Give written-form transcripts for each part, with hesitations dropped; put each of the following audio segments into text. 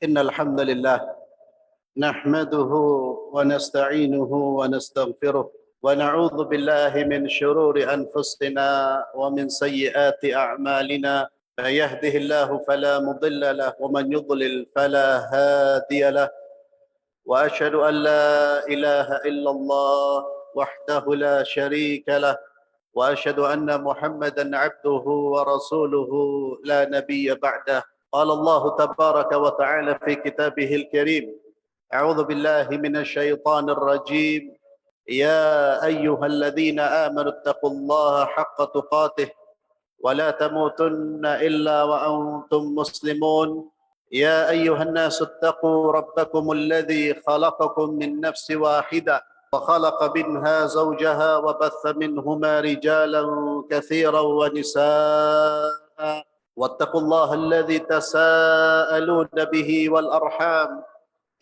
إن الحمد لله نحمده ونستعينه ونستغفره ونعوذ بالله من شرور أنفسنا ومن سيئات أعمالنا. من يهده الله فلا مضل له ومن يضلل فلا هادي له، وأشهد أن لا إله إلا الله وحده لا شريك له، وأشهد أن محمدا عبده ورسوله لا نبي بعده. قال الله تبارك وتعالى في كتابه الكريم: أعوذ بالله من الشيطان الرجيم. يا أيها الذين آمنوا اتقوا الله حق تقاته ولا تموتن إلا وأنتم مسلمون. يا أيها الناس اتقوا ربكم الذي خلقكم من نفس واحدة وخلق منها زوجها وبث منهما رجالا كثيرا ونساء، واتقوا الله الذي تساءلون به والأرحام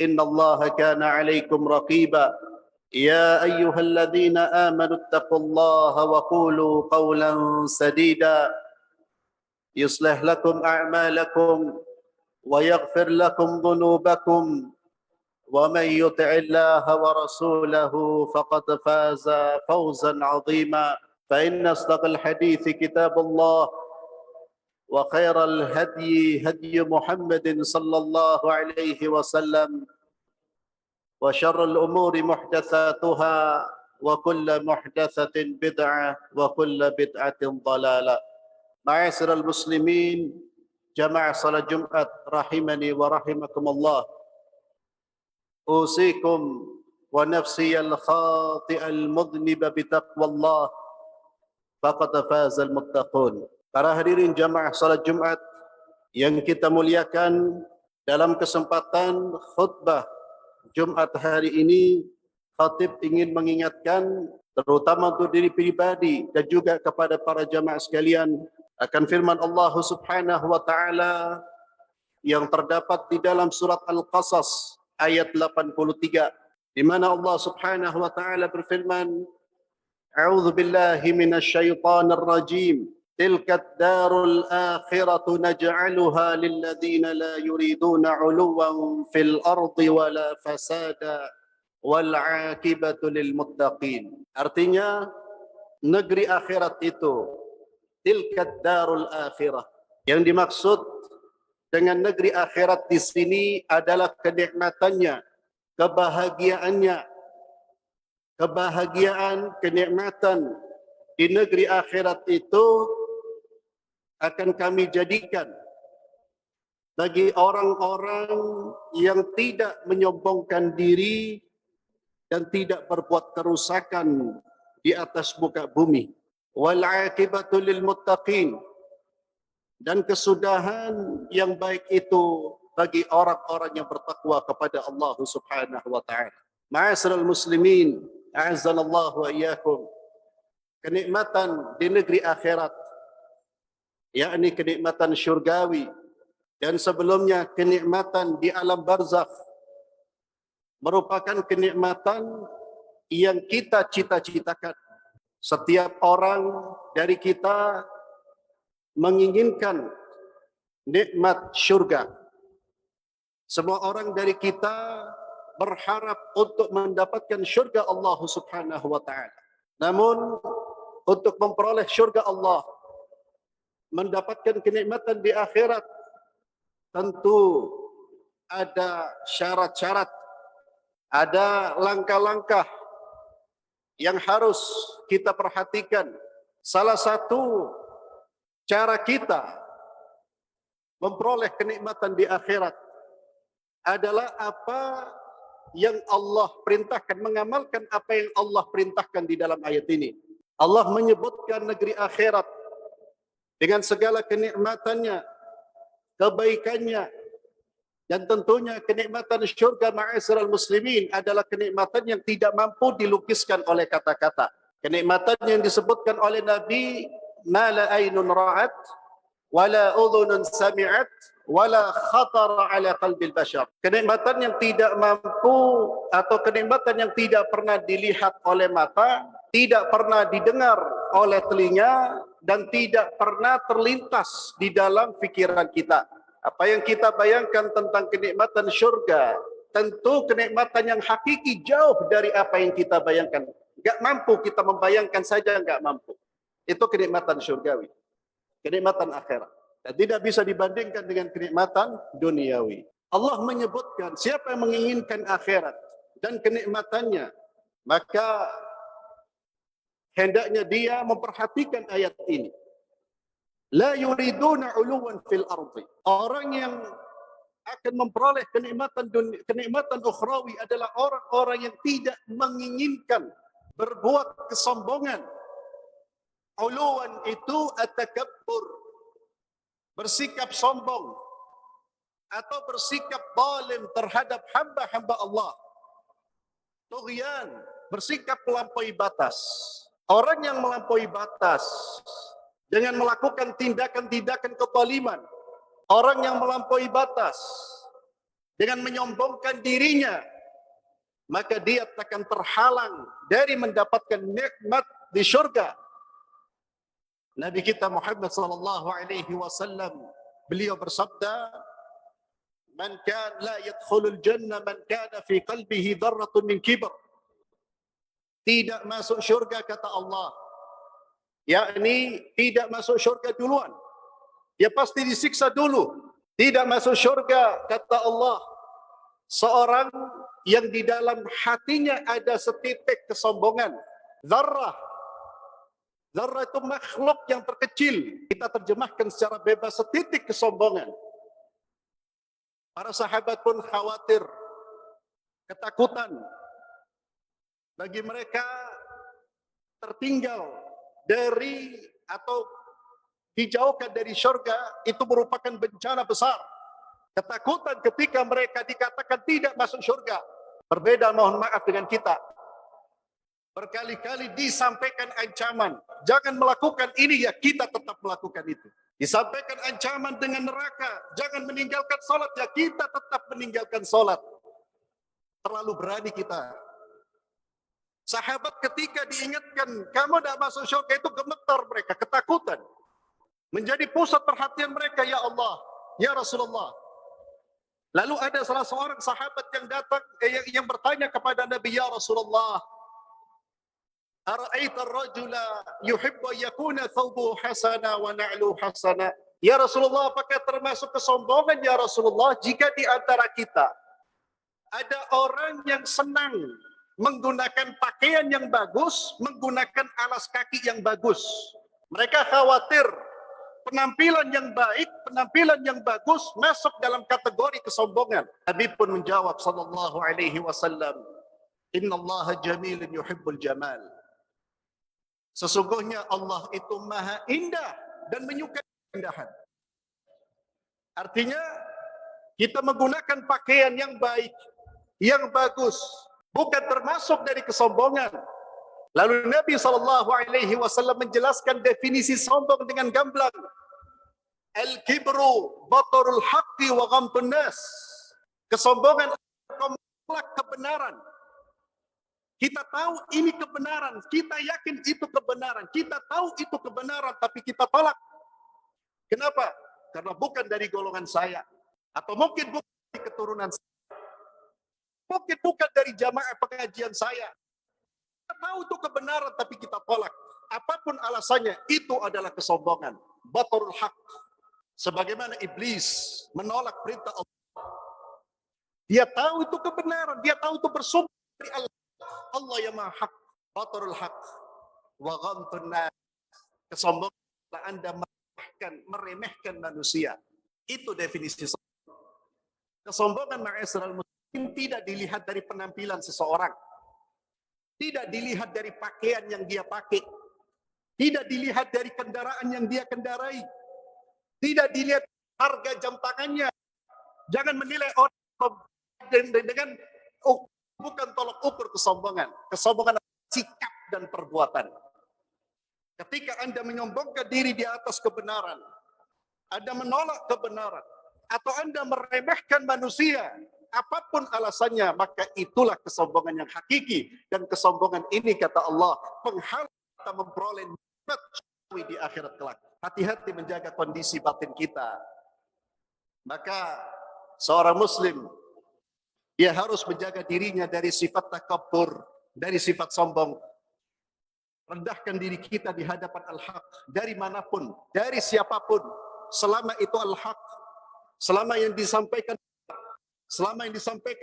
إن الله كان عليكم رقيبا. يا أيها الذين آمنوا اتقوا الله وقولوا قولا سديدا يصلح لكم أعمالكم ويغفر لكم ذنوبكم، ومن يطع الله ورسوله فقد فاز فوزا عظيما. فإن أصدق الحديث كتاب الله، وخير الهدي هدي محمد صلى الله عليه وسلم، وشر الأمور محدثاتها، وكل محدثة بدعة، وكل بدعة ضلالة. معاشر المسلمين جماعة صلاة Jumat rahimani wa rahimakumullah. أوصيكم ونفسي الخاطئ المذنب بتقوى الله فقد فاز المتقون. Para hadirin jamaah salat Jumat yang kita muliakan, dalam kesempatan khutbah Jumat hari ini, khatib ingin mengingatkan terutama untuk diri pribadi dan juga kepada para jamaah sekalian akan firman Allah Subhanahu wa taala yang terdapat di dalam surat Al-Qasas ayat 83, di mana Allah Subhanahu wa taala berfirman: A'udzu billahi minasy syaithanir rajim. Tilka ad-darul akhiratu naj'aluha lil ladzina la yuriduna 'uluwan fil ardi wala fasada wal 'aqibatu lil muttaqin. Artinya, negeri akhirat itu, tilka ad-darul akhirah. Yang dimaksud dengan negeri akhirat di sini adalah kenikmatannya, kebahagiaannya. Kebahagiaan, kenikmatan di negeri akhirat itu akan kami jadikan bagi orang-orang yang tidak menyombongkan diri dan tidak berbuat kerusakan di atas muka bumi. Wal 'aqibatu lil muttaqin. Dan kesudahan yang baik itu bagi orang-orang yang bertakwa kepada Allah Subhanahu wa taala. Ma'asyiral muslimin, a'azzanallahu wa iyyakum. Kenikmatan di negeri akhirat, yakni kenikmatan syurgawi, dan sebelumnya kenikmatan di alam barzakh, merupakan kenikmatan yang kita cita-citakan. Setiap orang dari kita menginginkan nikmat syurga. Semua orang dari kita berharap untuk mendapatkan syurga Allah Subhanahu wa taala. Namun untuk memperoleh syurga Allah, mendapatkan kenikmatan di akhirat, tentu ada syarat-syarat, ada langkah-langkah yang harus kita perhatikan. Salah satu cara kita memperoleh kenikmatan di akhirat adalah apa yang Allah perintahkan, mengamalkan apa yang Allah perintahkan di dalam ayat ini. Allah menyebutkan negeri akhirat dengan segala kenikmatannya, kebaikannya, dan tentunya kenikmatan syurga, ma'asyiral muslimin, adalah kenikmatan yang tidak mampu dilukiskan oleh kata-kata. Kenikmatan yang disebutkan oleh Nabi, ma la aynun ra'at wala udhunun sami'at wala khatara ala qalbil bashar. Kenikmatan yang tidak mampu atau kenikmatan yang tidak pernah dilihat oleh mata, tidak pernah didengar oleh telinga, dan tidak pernah terlintas di dalam fikiran kita. Apa yang kita bayangkan tentang kenikmatan syurga, tentu kenikmatan yang hakiki jauh dari apa yang kita bayangkan. Enggak mampu kita membayangkan saja, enggak mampu. Itu kenikmatan syurgawi, kenikmatan akhirat. Dan tidak bisa dibandingkan dengan kenikmatan duniawi. Allah menyebutkan siapa yang menginginkan akhirat dan kenikmatannya, maka hendaknya dia memperhatikan ayat ini. La yuriduna uluwan fil ardi. Orang yang akan memperoleh kenikmatan ukhrawi adalah orang-orang yang tidak menginginkan berbuat kesombongan. Uluwan itu at-takabbur, bersikap sombong atau bersikap zalim terhadap hamba-hamba Allah. Tughyan, bersikap melampaui batas. Orang yang melampaui batas dengan melakukan tindakan-tindakan kezaliman, orang yang melampaui batas dengan menyombongkan dirinya, maka dia akan terhalang dari mendapatkan nikmat di syurga. Nabi kita Muhammad sallallahu alaihi wasallam, beliau bersabda, "Man kana la yadkhulul jannah man kana fi qalbihi dharratun min kibr." Tidak masuk syurga kata Allah, yakni tidak masuk syurga duluan. Dia pasti disiksa dulu. Tidak masuk syurga kata Allah seorang yang di dalam hatinya ada setitik kesombongan. Zarrah. Zarrah itu makhluk yang terkecil. Kita terjemahkan secara bebas setitik kesombongan. Para sahabat pun khawatir, ketakutan. Bagi mereka tertinggal dari atau dijauhkan dari syurga itu merupakan bencana besar. Ketakutan ketika mereka dikatakan tidak masuk syurga. Berbeda, mohon maaf, dengan kita. Berkali-kali disampaikan ancaman, jangan melakukan ini, ya kita tetap melakukan itu. Disampaikan ancaman dengan neraka, jangan meninggalkan sholat, ya kita tetap meninggalkan sholat. Terlalu berani kita. Sahabat ketika diingatkan kamu tidak masuk syurga itu gemetar mereka, ketakutan. Menjadi pusat perhatian mereka, ya Allah, ya Rasulullah. Lalu ada salah seorang sahabat yang datang yang bertanya kepada Nabi, ya Rasulullah, ara'aita ar-rajula yuhibbu an yakuna thawbuhu hasana wa na'luhu hasana. Ya Rasulullah, apakah termasuk kesombongan ya Rasulullah jika di antara kita ada orang yang senang menggunakan pakaian yang bagus, menggunakan alas kaki yang bagus. Mereka khawatir penampilan yang baik, penampilan yang bagus masuk dalam kategori kesombongan. Nabi pun menjawab sallallahu alaihi wasallam, "Innallaha jamilun yuhibbul jamal." Sesungguhnya Allah itu maha indah dan menyukai keindahan. Artinya kita menggunakan pakaian yang baik, yang bagus, bukan termasuk dari kesombongan. Lalu Nabi SAW menjelaskan definisi sombong dengan gamblang. Al-kibru batarul haqqi wa ghamtun nas. Kesombongan adalah menolak kebenaran. Kita tahu ini kebenaran, kita yakin itu kebenaran, kita tahu itu kebenaran, tapi kita tolak. Kenapa? Karena bukan dari golongan saya, atau mungkin bukan dari keturunan saya, mungkin bukan dari jamaah pengajian saya. Kita tahu itu kebenaran, tapi kita tolak. Apapun alasannya, itu adalah kesombongan. Batarul haq. Sebagaimana iblis menolak perintah Allah. Dia tahu itu kebenaran, dia tahu itu bersumber dari Allah. Allah yang maha hak, batarul haq wa ghamtun nas. Kesombongan adalah Anda meremehkan manusia. Itu definisi sombong. Kesombongan ma'asyiral muslimin tidak dilihat dari penampilan seseorang. Tidak dilihat dari pakaian yang dia pakai. Tidak dilihat dari kendaraan yang dia kendarai. Tidak dilihat harga jam tangannya. Jangan menilai orang dengan bukan tolak ukur kesombongan. Kesombongan adalah sikap dan perbuatan. Ketika Anda menyombongkan diri di atas kebenaran, Anda menolak kebenaran, atau Anda meremehkan manusia, apapun alasannya, maka itulah kesombongan yang hakiki. Dan kesombongan ini, kata Allah, penghalang kita memperoleh nikmat di akhirat kelak. Hati-hati menjaga kondisi batin kita. Maka seorang muslim dia harus menjaga dirinya dari sifat takabbur, dari sifat sombong. Rendahkan diri kita di hadapan al-haq dari manapun, dari siapapun, selama itu al-haq, selama yang disampaikan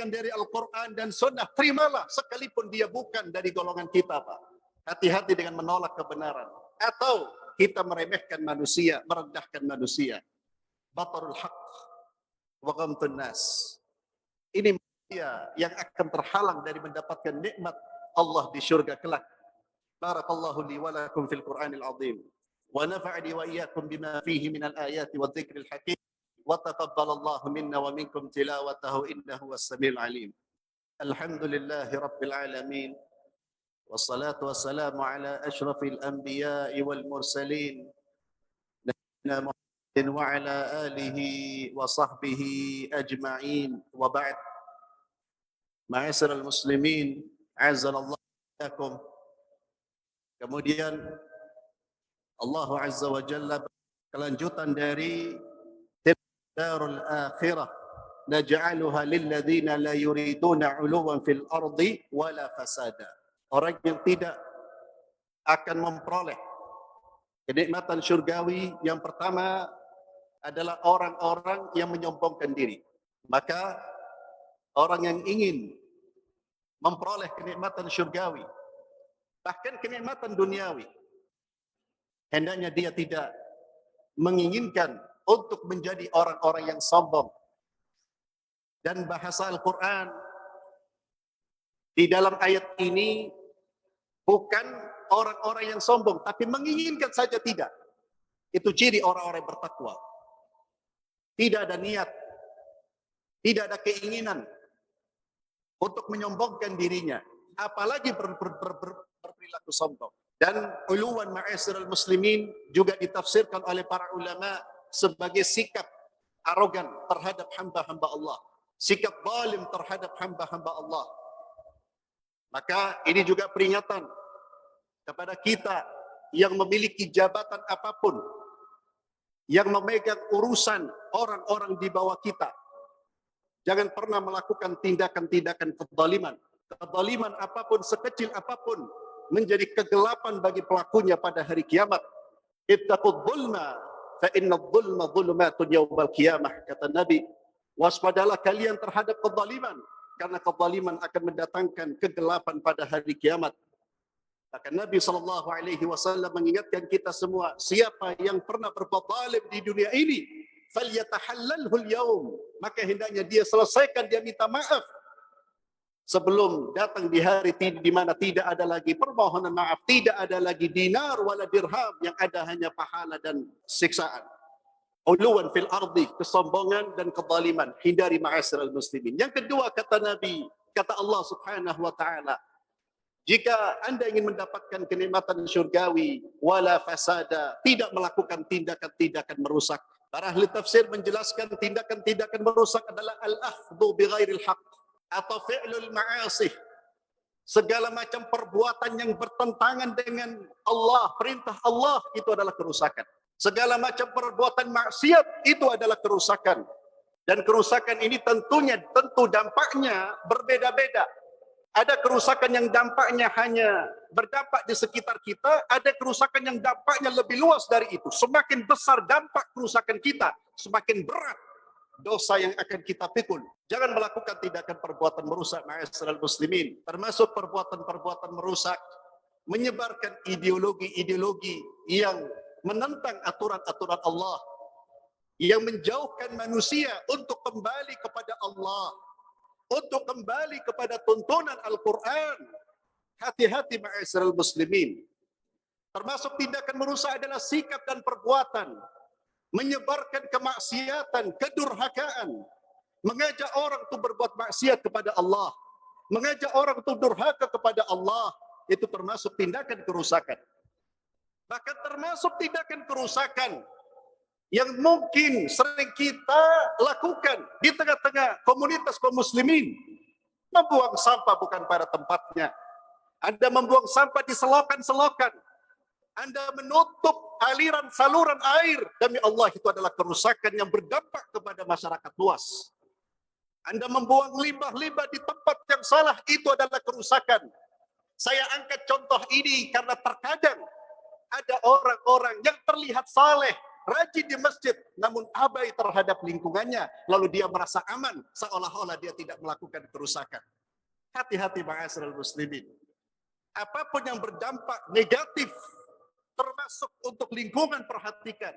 dari Al-Quran dan Sunnah, terimalah sekalipun dia bukan dari golongan kita, Pak. Hati-hati dengan menolak kebenaran atau kita meremehkan manusia, merendahkan manusia. Batarul haq wa ghamtun nas. Ini manusia yang akan terhalang dari mendapatkan nikmat Allah di syurga kelak. Barakallahu li wa lakum fil Qur'anil azim wa nafa'ani wa iyyakum bima fihi minal ayati wadh-dhikril hakim wa taqabbalallahu minna wa minkum tilawatahu innahu was-sami'ul alim. Alhamdulillahi rabbil alamin wassalatu wassalamu ala asyrafil anbiya'i wal mursalin nabiyyina Muhammadin wa ala alihi wa sahbihi ajma'in wa ba'd. Ma'asyiral muslimin, azanallahu iyyakum. Kemudian Allah Azza wa Jalla kelanjutan dari darul akhirah naj'aluha lil ladzina la yuriduna 'uluwan fil ardi wala fasada. Orang yang tidak akan memperoleh kenikmatan syurgawi yang pertama adalah orang-orang yang menyombongkan diri. Maka orang yang ingin memperoleh kenikmatan syurgawi, bahkan kenikmatan duniawi, hendaknya dia tidak menginginkan untuk menjadi orang-orang yang sombong. Dan bahasa Al-Quran di dalam ayat ini bukan orang-orang yang sombong, tapi menginginkan saja tidak. Itu ciri orang-orang yang bertakwa. Tidak ada niat, tidak ada keinginan untuk menyombongkan dirinya, apalagi berperilaku sombong. Dan uluwan ma'asyiral muslimin juga ditafsirkan oleh para ulama sebagai sikap arogan terhadap hamba-hamba Allah, sikap zalim terhadap hamba-hamba Allah. Maka ini juga peringatan kepada kita yang memiliki jabatan apapun, yang memegang urusan orang-orang di bawah kita. Jangan pernah melakukan tindakan-tindakan kezaliman. Kezaliman apapun, sekecil apapun, menjadi kegelapan bagi pelakunya pada hari kiamat. Ittaqud dzulma fa inna dzulma dzulumatun yaumal qiyamah, kata Nabi. Waspadalah kalian terhadap kezaliman, karena kezaliman akan mendatangkan kegelapan pada hari kiamat. Maka Nabi SAW mengingatkan kita semua, siapa yang pernah berbuat zalim di dunia ini, falyatahallalhu al-yaum, maka hendaknya dia selesaikan, dia minta maaf sebelum datang di hari di mana tidak ada lagi permohonan maaf, tidak ada lagi dinar wala dirham, yang ada hanya pahala dan siksaan. Uluwan fil ardi, kesombongan dan kezaliman, hindari ma'asyiral muslimin. Yang kedua, kata Nabi, kata Allah Subhanahu wa taala, jika Anda ingin mendapatkan kenikmatan syurgawi, wala fasada, tidak melakukan tindakan-tindakan merusak. Para ahli tafsir menjelaskan tindakan-tindakan merusak adalah al-akhdhu bighairil haqq atau fi'lul ma'asih. Segala macam perbuatan yang bertentangan dengan Allah, perintah Allah, itu adalah kerusakan. Segala macam perbuatan maksiat itu adalah kerusakan. Dan kerusakan ini tentu dampaknya berbeda-beda. Ada kerusakan yang dampaknya hanya berdampak di sekitar kita, ada kerusakan yang dampaknya lebih luas dari itu. Semakin besar dampak kerusakan kita, semakin berat dosa yang akan kita pikul. Jangan melakukan tindakan perbuatan merusak ma'asyiral muslimin, termasuk perbuatan-perbuatan merusak, menyebarkan ideologi-ideologi yang menentang aturan-aturan Allah, yang menjauhkan manusia untuk kembali kepada Allah, untuk kembali kepada tuntunan Al-Quran. Hati-hati ma'asyiral muslimin. Termasuk tindakan merusak adalah sikap dan perbuatan, menyebarkan kemaksiatan, kedurhakaan, mengajak orang untuk berbuat maksiat kepada Allah, mengajak orang untuk durhaka kepada Allah, itu termasuk tindakan kerusakan. Bahkan termasuk tindakan kerusakan yang mungkin sering kita lakukan di tengah-tengah komunitas kaum muslimin. Membuang sampah bukan pada tempatnya. Anda membuang sampah di selokan-selokan. Anda menutup aliran saluran air, demi Allah itu adalah kerusakan yang berdampak kepada masyarakat luas. Anda membuang limbah-limbah di tempat yang salah, itu adalah kerusakan. Saya angkat contoh ini karena terkadang ada orang-orang yang terlihat saleh, rajin di masjid, namun abai terhadap lingkungannya, lalu dia merasa aman, seolah-olah dia tidak melakukan kerusakan. Hati-hati ma'asyiral muslimin. Apapun yang berdampak negatif, termasuk untuk lingkungan, perhatikan.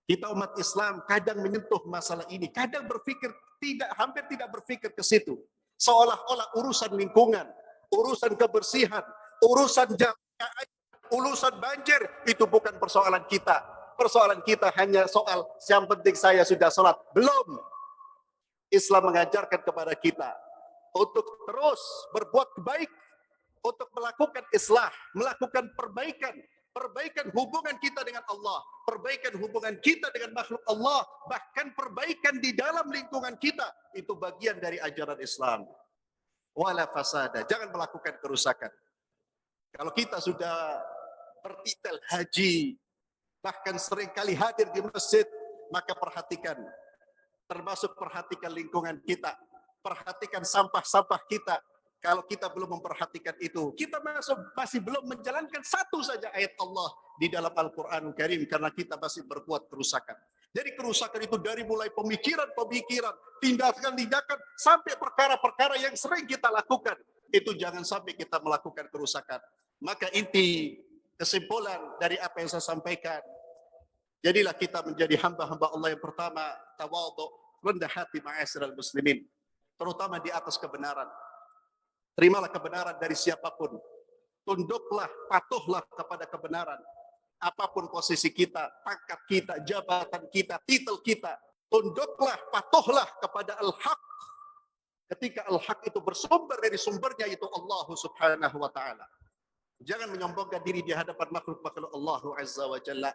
Kita umat Islam kadang menyentuh masalah ini, kadang berpikir hampir tidak berpikir ke situ. Seolah-olah urusan lingkungan, urusan kebersihan, urusan jaga air, urusan banjir, itu bukan persoalan kita. Persoalan kita hanya soal yang penting saya sudah sholat. Belum. Islam mengajarkan kepada kita untuk terus berbuat baik, untuk melakukan islah, melakukan perbaikan hubungan kita dengan Allah, perbaikan hubungan kita dengan makhluk Allah, bahkan perbaikan di dalam lingkungan kita, itu bagian dari ajaran Islam. Wala fasada, jangan melakukan kerusakan. Kalau kita sudah bertitel haji, bahkan seringkali hadir di masjid, maka perhatikan, termasuk perhatikan lingkungan kita, perhatikan sampah-sampah kita. Kalau kita belum memperhatikan itu, kita masih belum menjalankan satu saja ayat Allah di dalam Al-Quran Karim, karena kita masih berbuat kerusakan. Jadi kerusakan itu dari mulai pemikiran, tindakan, sampai perkara-perkara yang sering kita lakukan. Itu jangan sampai kita melakukan kerusakan. Maka inti kesimpulan dari apa yang saya sampaikan, jadilah kita menjadi hamba-hamba Allah yang pertama, tawadhu, rendah hati ma'asyiral muslimin, terutama di atas kebenaran. Terimalah kebenaran dari siapapun. Tunduklah, patuhlah kepada kebenaran. Apapun posisi kita, pangkat kita, jabatan kita, titel kita. Tunduklah, patuhlah kepada al-haq. Ketika al-haq itu bersumber dari sumbernya, itu Allah subhanahu wa ta'ala. Jangan menyombongkan diri di hadapan makhluk-makhluk Allah azza wa jalla.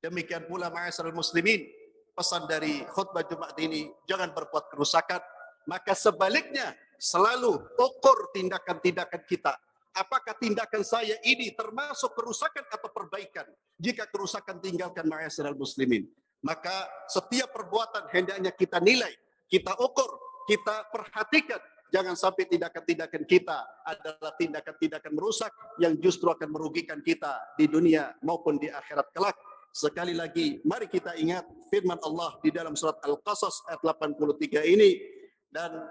Demikian pula ma'asyiral muslimin, pesan dari khutbah Jumat ini, jangan berbuat kerusakan. Maka sebaliknya, selalu ukur tindakan-tindakan kita. Apakah tindakan saya ini termasuk kerusakan atau perbaikan? Jika kerusakan, tinggalkan ma'asyiral muslimin. Maka setiap perbuatan hendaknya kita nilai, kita ukur, kita perhatikan. Jangan sampai tindakan-tindakan kita adalah tindakan-tindakan merusak yang justru akan merugikan kita di dunia maupun di akhirat kelak. Sekali lagi, mari kita ingat firman Allah di dalam surat Al-Qasas ayat 83 ini. Dan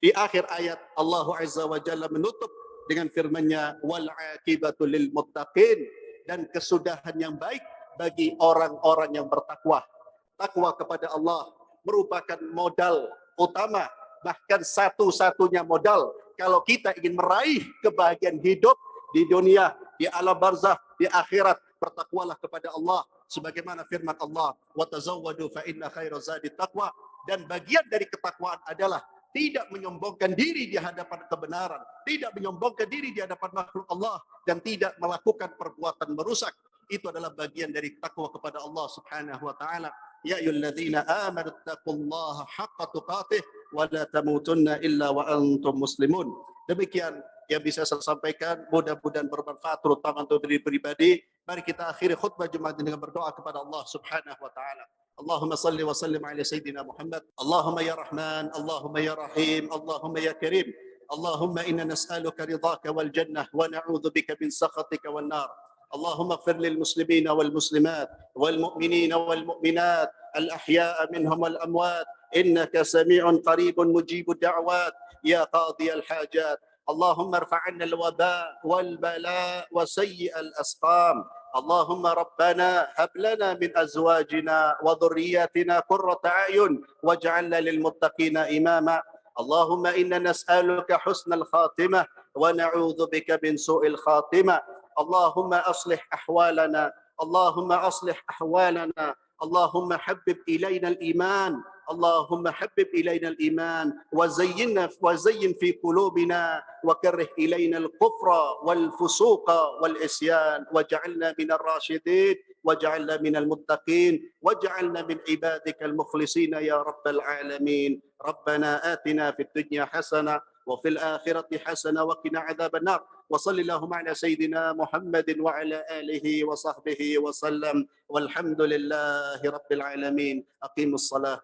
di akhir ayat Allah Azza wa Jalla menutup dengan firman-Nya, wal aqibatu lil muttaqin, dan kesudahan yang baik bagi orang-orang yang bertakwa. Takwa kepada Allah merupakan modal utama, bahkan satu-satunya modal kalau kita ingin meraih kebahagiaan hidup di dunia, di alam barzakh, di akhirat. Bertakwalah kepada Allah sebagaimana firman Allah, wa tazawwadu fa inna khairaz zadi taqwa. Dan bagian dari ketakwaan adalah tidak menyombongkan diri di hadapan kebenaran, tidak menyombongkan diri di hadapan makhluk Allah, dan tidak melakukan perbuatan merusak. Itu adalah bagian dari takwa kepada Allah subhanahu wa ta'ala. Ya ayyuhalladzina amanu taqullaha haqqa tuqatih wa la tamutunna illa wa antum muslimun. Demikian yang bisa saya sampaikan, mudah-mudahan bermanfaat terutama untuk diri pribadi. Mari kita akhiri khutbah Jumat ini dengan berdoa kepada Allah subhanahu wa ta'ala. اللهم صل وسلم على سيدنا محمد. اللهم يا رحمن، اللهم يا رحيم، اللهم يا كريم، اللهم إنا نسألك رضاك والجنة ونعوذ بك من سخطك والنار. اللهم اغفر للمسلمين والمسلمات والمؤمنين والمؤمنات الأحياء منهم والأموات، إنك سميع قريب مجيب الدعوات يا قاضي الحاجات. اللهم ارفع عنا الوباء والبلاء وسيء الأسقام. اللهم ربنا هب لنا من أزواجنا وذرياتنا قرة أعين واجعلنا للمتقين إماما. اللهم إنا نسألك حسن الخاتمة ونعوذ بك من سوء الخاتمة. اللهم أصلح أحوالنا، اللهم أصلح أحوالنا، اللهم حبب إلينا الإيمان، اللهم حبب إلينا الإيمان وزين في قلوبنا وكره إلينا الكفر والفسوق والعصيان واجعلنا من الراشدين واجعلنا من المتقين واجعلنا من عبادك المخلصين يا رب العالمين. ربنا آتنا في الدنيا حسنة وفي الآخرة حسنة وقنا عذاب النار وصل اللهم على سيدنا محمد وعلى آله وصحبه وسلم والحمد لله رب العالمين أقيموا الصلاة